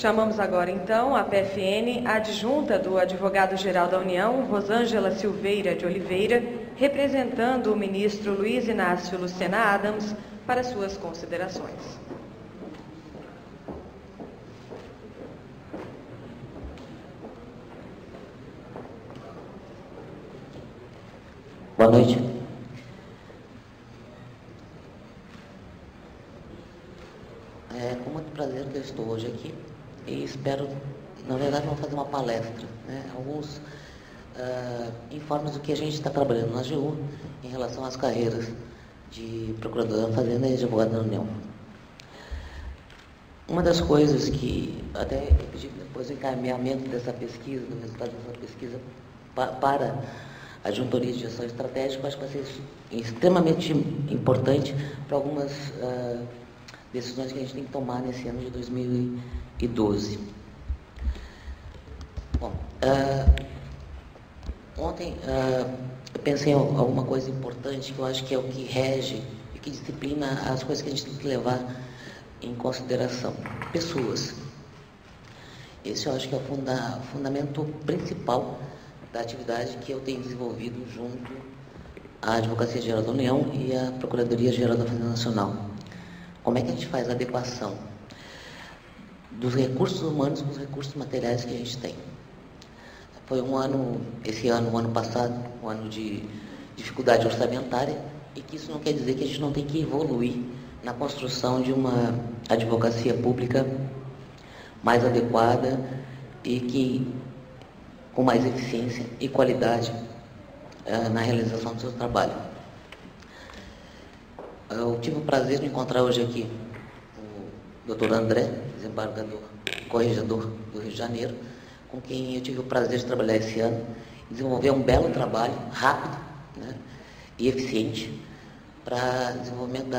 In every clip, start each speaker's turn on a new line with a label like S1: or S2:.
S1: Chamamos agora, então, a PFN, a adjunta do Advogado-Geral da União, Rosângela Silveira de Oliveira, representando o ministro Luiz Inácio Lucena Adams, para suas considerações.
S2: Boa noite. É com muito prazer que eu estou hoje aqui e espero, na verdade, vamos fazer uma palestra, né? Alguns informes do que a gente está trabalhando na AGU em relação às carreiras de procurador da Fazenda e de advogado da União. Uma das coisas que, até depois do encaminhamento dessa pesquisa, do resultado dessa pesquisa para a Adjuntoria de Gestão Estratégica, acho que vai ser extremamente importante para algumas decisões que a gente tem que tomar nesse ano de 2012. Bom, ontem eu pensei em alguma coisa importante que eu acho que é o que rege e que disciplina as coisas que a gente tem que levar em consideração. Pessoas. Esse eu acho que é o fundamento principal da atividade que eu tenho desenvolvido junto à Advocacia Geral da União e à Procuradoria Geral da Fazenda Nacional. Como é que a gente faz a adequação dos recursos humanos com os recursos materiais que a gente tem? Foi um ano, esse ano, o ano passado, um ano de dificuldade orçamentária, e que isso não quer dizer que a gente não tem que evoluir na construção de uma advocacia pública mais adequada e que com mais eficiência e qualidade na realização do seu trabalho. Eu tive o prazer de encontrar hoje aqui o Dr. André, desembargador, corregedor do Rio de Janeiro, com quem eu tive o prazer de trabalhar esse ano, e desenvolver um belo trabalho, rápido, né, e eficiente, para desenvolvimento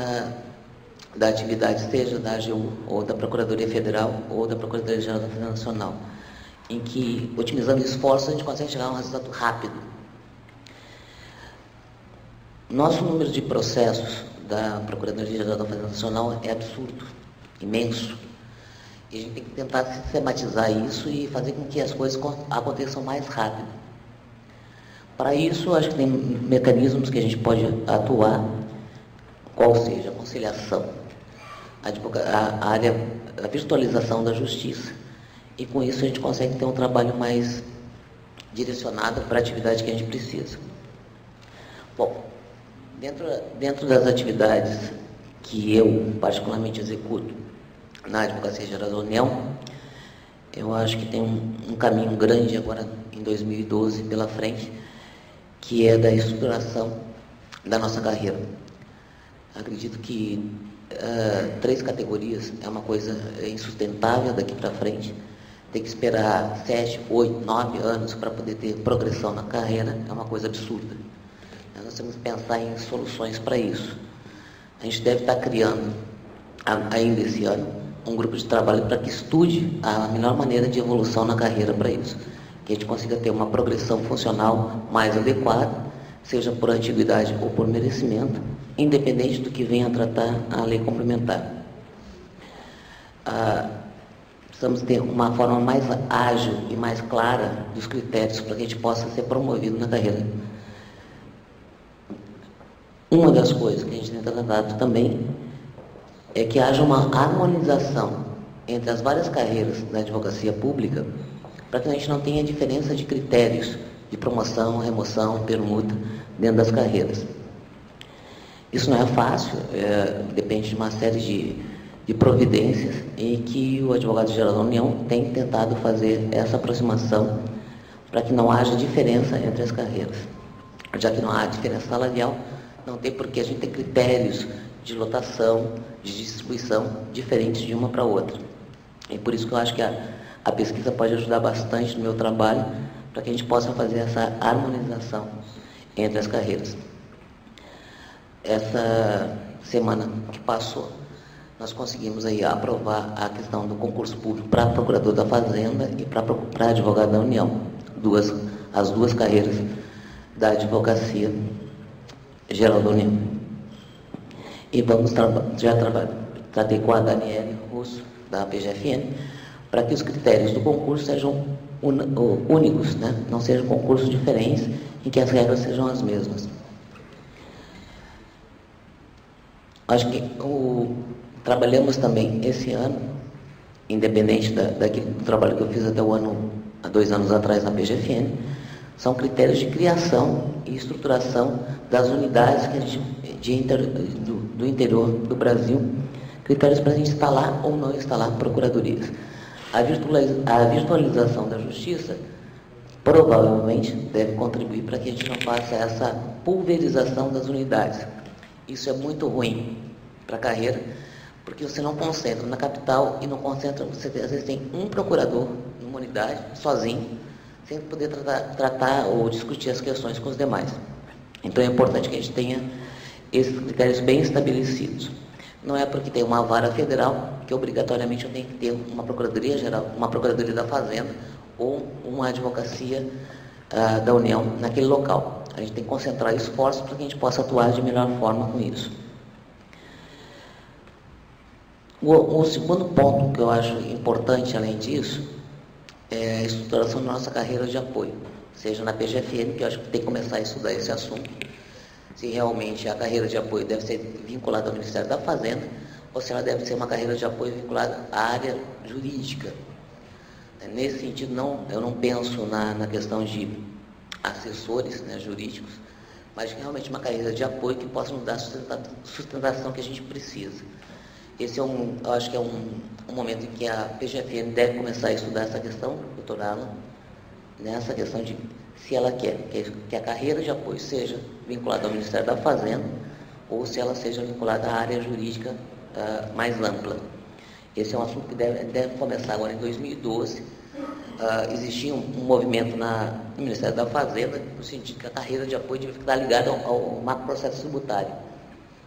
S2: da atividade, seja da AGU, ou da Procuradoria Federal, ou da Procuradoria Geral da Fazenda Nacional, em que, otimizando esforços, a gente consegue chegar a um resultado rápido. Nosso número de processos da Procuradoria Geral da Fazenda Nacional é absurdo, imenso. E a gente tem que tentar sistematizar isso e fazer com que as coisas aconteçam mais rápido. Para isso, acho que tem mecanismos que a gente pode atuar, qual seja a conciliação, a virtualização da justiça, e com isso a gente consegue ter um trabalho mais direcionado para a atividade que a gente precisa. Bom, dentro das atividades que eu particularmente executo na Advocacia Geral da União, eu acho que tem um caminho grande agora em 2012 pela frente, que é da estruturação da nossa carreira. Acredito que 3 categorias é uma coisa insustentável daqui para frente. Ter que esperar 7, 8, 9 anos para poder ter progressão na carreira é uma coisa absurda. Nós temos que pensar em soluções para isso. A gente deve estar criando, ainda esse ano, um grupo de trabalho para que estude a melhor maneira de evolução na carreira para isso. Que a gente consiga ter uma progressão funcional mais adequada, seja por antiguidade ou por merecimento, independente do que venha a tratar a lei complementar. Precisamos ter uma forma mais ágil e mais clara dos critérios para que a gente possa ser promovido na carreira. Uma das coisas que a gente tem tratado também é que haja uma harmonização entre as várias carreiras da advocacia pública, para que a gente não tenha diferença de critérios de promoção, remoção, permuta dentro das carreiras. Isso não é fácil, depende de uma série de providências em que o Advogado-Geral da União tem tentado fazer essa aproximação para que não haja diferença entre as carreiras. Já que não há diferença salarial, não tem por que a gente ter critérios de lotação, de distribuição diferentes de uma para outra. E por isso que eu acho que a pesquisa pode ajudar bastante no meu trabalho, para que a gente possa fazer essa harmonização entre as carreiras. Essa semana que passou, nós conseguimos aí aprovar a questão do concurso público para procurador da Fazenda e para advogado da União, as duas carreiras da Advocacia Geral da União. E tratei com a Daniele Russo, da PGFN, para que os critérios do concurso sejam únicos, né? Não sejam concursos diferentes em que as regras sejam as mesmas. Acho que trabalhamos também esse ano, independente do trabalho que eu fiz há 2 anos atrás na PGFN, são critérios de criação e estruturação das unidades do interior do Brasil, critérios para a gente instalar ou não instalar procuradorias. A virtualização da justiça provavelmente deve contribuir para que a gente não faça essa pulverização das unidades. Isso é muito ruim para a carreira, porque você não concentra na capital e não concentra, você às vezes tem um procurador numa unidade, sozinho, sem poder tratar ou discutir as questões com os demais. Então é importante que a gente tenha esses critérios bem estabelecidos. Não é porque tem uma vara federal que obrigatoriamente eu tenho que ter uma procuradoria geral, uma procuradoria da Fazenda ou uma advocacia da União naquele local. A gente tem que concentrar esforços para que a gente possa atuar de melhor forma com isso. O segundo ponto que eu acho importante, além disso, é a estruturação da nossa carreira de apoio, seja na PGFN, que eu acho que tem que começar a estudar esse assunto, se realmente a carreira de apoio deve ser vinculada ao Ministério da Fazenda, ou se ela deve ser uma carreira de apoio vinculada à área jurídica. Nesse sentido, eu não penso na questão de assessores, né, jurídicos, mas realmente uma carreira de apoio que possa nos dar a sustentação que a gente precisa. Esse eu acho que é um momento em que a PGFN deve começar a estudar essa questão, doutor Alan, nessa questão de se ela quer que a carreira de apoio seja vinculada ao Ministério da Fazenda ou se ela seja vinculada à área jurídica mais ampla. Esse é um assunto que deve começar agora em 2012. Existia um movimento no Ministério da Fazenda no sentido que a carreira de apoio deve estar ligada ao macroprocesso tributário.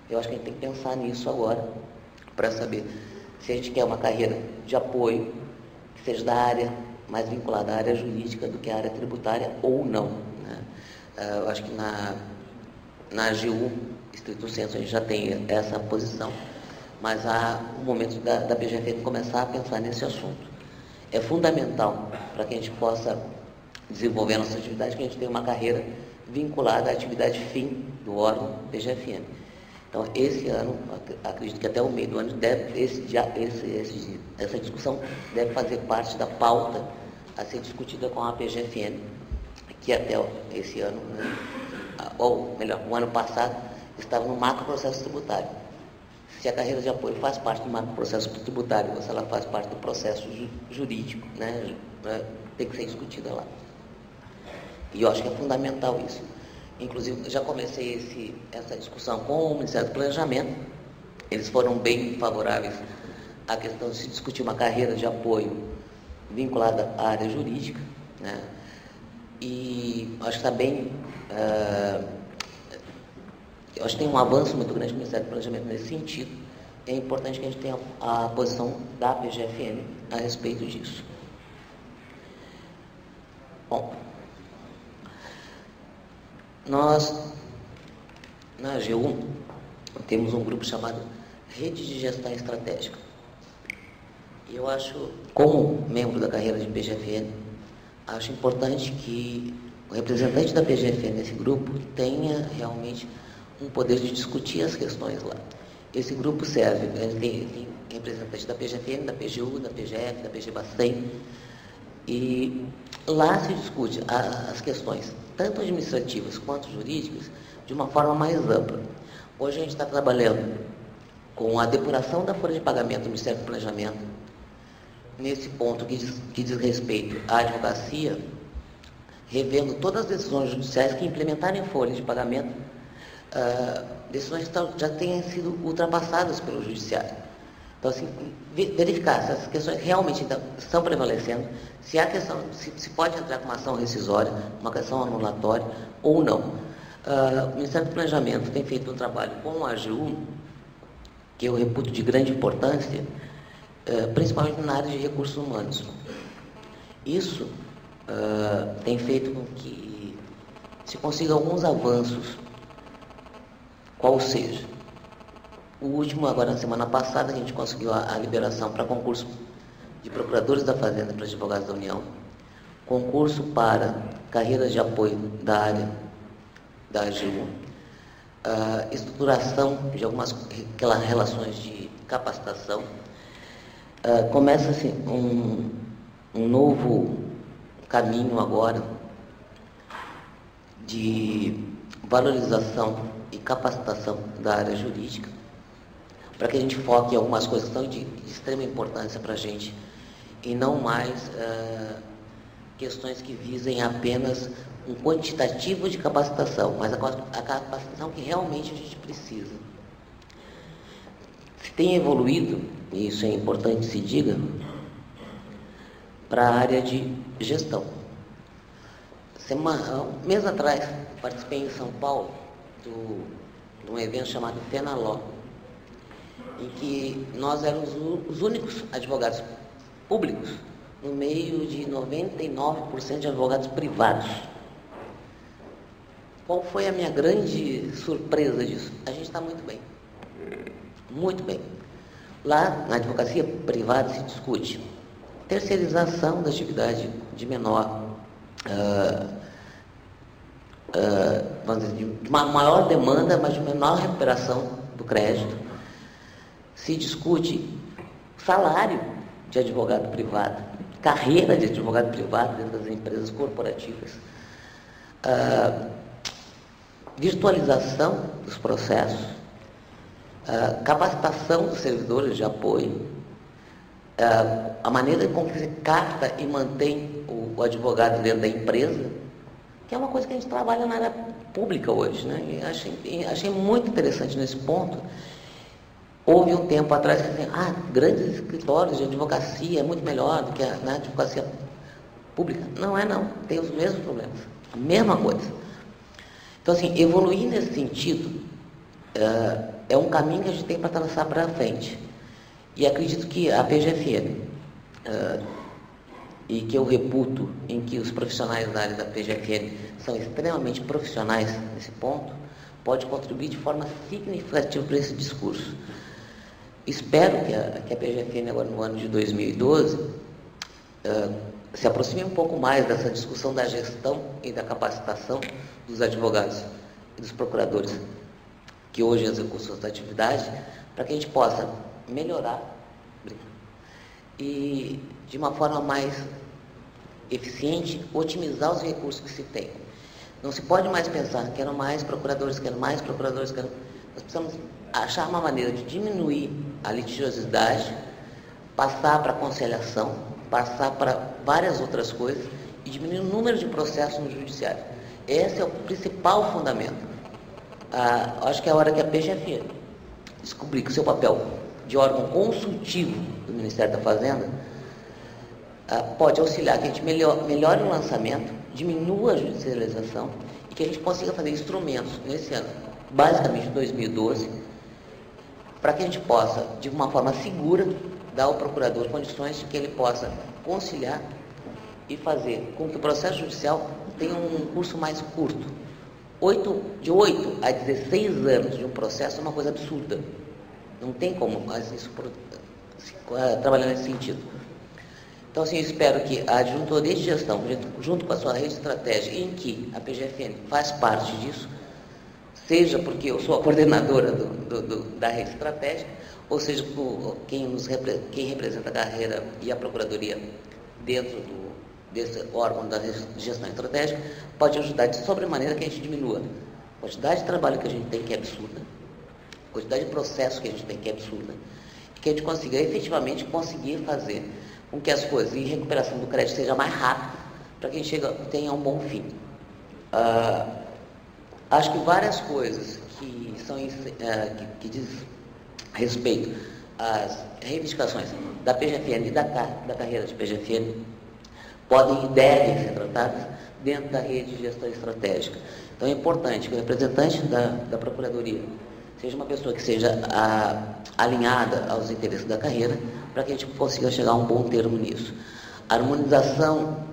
S2: Eu acho que a gente tem que pensar nisso agora, para saber se a gente quer uma carreira de apoio que seja da área mais vinculada à área jurídica do que à área tributária ou não, né? Eu acho que na AGU, estrito senso, a gente já tem essa posição, mas há um momento da PGFN começar a pensar nesse assunto. É fundamental para que a gente possa desenvolver a nossa atividade, que a gente tenha uma carreira vinculada à atividade fim do órgão PGFN. Então, esse ano, acredito que até o meio do ano, essa discussão deve fazer parte da pauta a ser discutida com a PGFN, que até esse ano, né, ou melhor, o ano passado, estava no macroprocesso tributário. Se a carreira de apoio faz parte do macroprocesso tributário, ou se ela faz parte do processo jurídico, né, tem que ser discutida lá. E eu acho que é fundamental isso. Inclusive, já comecei essa discussão com o Ministério do Planejamento. Eles foram bem favoráveis à questão de se discutir uma carreira de apoio vinculada à área jurídica, né? E acho que está bem... eu acho que tem um avanço muito grande do Ministério do Planejamento nesse sentido. É importante que a gente tenha a posição da PGFN a respeito disso. Bom... Nós, na AGU, temos um grupo chamado Rede de Gestão Estratégica. E eu acho, como membro da carreira de PGFN, acho importante que o representante da PGFN nesse grupo tenha realmente um poder de discutir as questões lá. Esse grupo serve, tem representantes da PGFN, da PGU, da PGF, da PGBACEN, e lá se discute as questões, tanto administrativas quanto jurídicas, de uma forma mais ampla. Hoje a gente está trabalhando com a depuração da folha de pagamento do Ministério do Planejamento, nesse ponto que diz respeito à advocacia, revendo todas as decisões judiciais que implementarem folhas de pagamento, decisões que já tenham sido ultrapassadas pelo Judiciário. Então, assim, verificar se essas questões realmente estão prevalecendo, se há questão, se pode entrar com uma ação rescisória, uma ação anulatória ou não. O Ministério do Planejamento tem feito um trabalho com a AGU, que eu reputo de grande importância, principalmente na área de recursos humanos. Isso tem feito com que se consiga alguns avanços, qual seja. O último, agora na semana passada, a gente conseguiu a liberação para concurso de procuradores da Fazenda para advogados da União, concurso para carreiras de apoio da área da AGU, estruturação de algumas relações de capacitação. Começa-se um novo caminho agora de valorização e capacitação da área jurídica, para que a gente foque em algumas coisas que são de extrema importância para a gente e não mais questões que visem apenas um quantitativo de capacitação, mas a capacitação que realmente a gente precisa. Se tem evoluído, e isso é importante que se diga, para a área de gestão. Um mês atrás, participei em São Paulo de um evento chamado FENALO, em que nós éramos os únicos advogados públicos no meio de 99% de advogados privados. Qual foi a minha grande surpresa disso? A gente está muito bem. Muito bem. Lá, na advocacia privada, se discute terceirização da atividade de menor, vamos dizer, de uma maior demanda, mas de menor recuperação do crédito. Se discute salário de advogado privado, carreira de advogado privado dentro das empresas corporativas, virtualização dos processos, capacitação dos servidores de apoio, a maneira como você capta e mantém o advogado dentro da empresa, que é uma coisa que a gente trabalha na área pública hoje, né? E achei muito interessante nesse ponto. Houve um tempo atrás que grandes escritórios de advocacia é muito melhor do que na advocacia pública. Não é não, tem os mesmos problemas, a mesma coisa. Então, assim, evoluir nesse sentido é um caminho que a gente tem para traçar para frente. E acredito que a PGFN, e que eu reputo em que os profissionais da área da PGFN são extremamente profissionais nesse ponto, pode contribuir de forma significativa para esse discurso. Espero que a PGFN, agora no ano de 2012, se aproxime um pouco mais dessa discussão da gestão e da capacitação dos advogados e dos procuradores que hoje executam suas atividades, para que a gente possa melhorar e, de uma forma mais eficiente, otimizar os recursos que se tem. Não se pode mais pensar, quero mais procuradores, nós precisamos achar uma maneira de diminuir a litigiosidade, passar para a conciliação, passar para várias outras coisas e diminuir o número de processos no judiciário. Esse é o principal fundamento. Acho que é a hora que a PGFN descobrir que o seu papel de órgão consultivo do Ministério da Fazenda pode auxiliar que a gente melhore o lançamento, diminua a judicialização e que a gente consiga fazer instrumentos nesse ano, basicamente 2012, para que a gente possa, de uma forma segura, dar ao procurador condições de que ele possa conciliar e fazer com que o processo judicial tenha um curso mais curto. De 8 a 16 anos de um processo é uma coisa absurda. Não tem como isso trabalhar nesse sentido. Então, assim, eu espero que a adjuntoria de gestão, junto com a sua rede estratégica, em que a PGFN faz parte disso, seja porque eu sou a coordenadora da rede estratégica, ou seja, quem representa a carreira e a procuradoria dentro desse órgão da gestão estratégica, pode ajudar de sobremaneira que a gente diminua a quantidade de trabalho que a gente tem, que é absurda, a quantidade de processos que a gente tem, que é absurda, e que a gente consiga efetivamente fazer com que as coisas em recuperação do crédito seja mais rápido, para que a gente tenha um bom fim. Acho que várias coisas que diz respeito às reivindicações da PGFN e da carreira de PGFN podem e devem ser tratadas dentro da rede de gestão estratégica. Então é importante que o representante da Procuradoria seja uma pessoa que seja alinhada aos interesses da carreira, para que a gente consiga chegar a um bom termo nisso. A harmonização,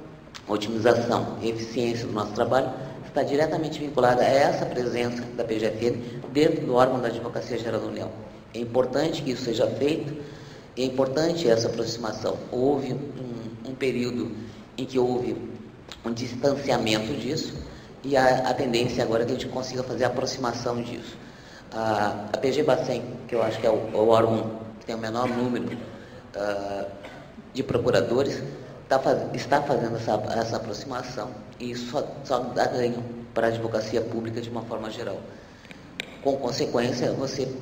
S2: otimização e eficiência do nosso trabalho está diretamente vinculada a essa presença da PGFN dentro do órgão da Advocacia Geral da União. É importante que isso seja feito é importante essa aproximação. Houve um período em que houve um distanciamento disso, e a tendência agora é que a gente consiga fazer a aproximação disso. A PG Bacen, que eu acho que é o órgão que tem o menor número de procuradores, está fazendo essa aproximação, e isso só dá ganho para a advocacia pública de uma forma geral. Com consequência, você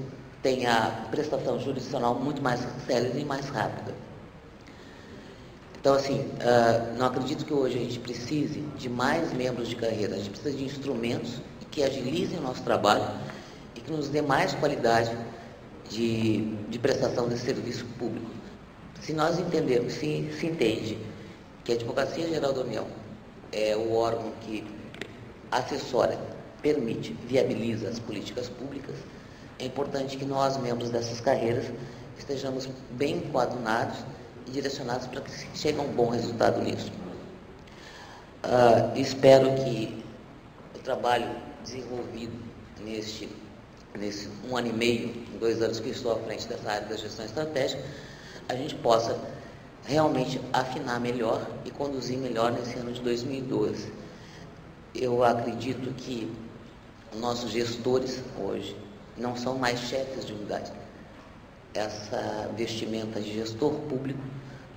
S2: tem a prestação jurisdicional muito mais célere e mais rápida. Então, assim, não acredito que hoje a gente precise de mais membros de carreira, a gente precisa de instrumentos que agilizem o nosso trabalho e que nos dê mais qualidade de prestação desse serviço público. Se nós entendermos, se entende que a Advocacia Geral da União é o órgão que assessora, permite, viabiliza as políticas públicas, é importante que nós, membros dessas carreiras, estejamos bem coadunados e direcionados para que se chegue a um bom resultado nisso. Espero que o trabalho desenvolvido nesse 1 ano e meio, 2 anos que estou à frente dessa área da gestão estratégica, a gente possa realmente afinar melhor e conduzir melhor nesse ano de 2012. Eu acredito que nossos gestores hoje não são mais chefes de unidade. Essa vestimenta de gestor público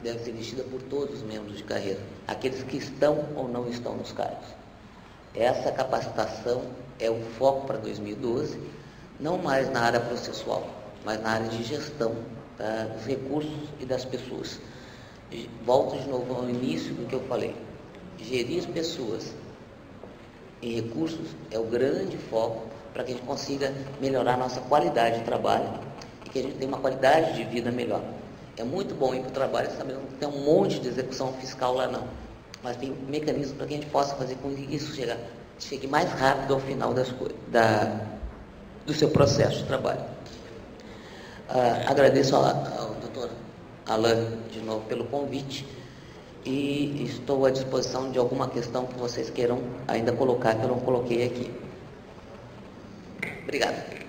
S2: deve ser vestida por todos os membros de carreira, aqueles que estão ou não estão nos cargos. Essa capacitação é o foco para 2012, não mais na área processual, mas na área de gestão dos recursos e das pessoas. Volto de novo ao início do que eu falei. Gerir pessoas e recursos é o grande foco para que a gente consiga melhorar a nossa qualidade de trabalho e que a gente tenha uma qualidade de vida melhor. É muito bom ir para o trabalho sabendo que tem um monte de execução fiscal lá não, mas tem mecanismos para que a gente possa fazer com que isso chegue mais rápido ao final do seu processo de trabalho. Agradeço ao Dr. Alain de novo pelo convite e estou à disposição de alguma questão que vocês queiram ainda colocar, que eu não coloquei aqui. Obrigado.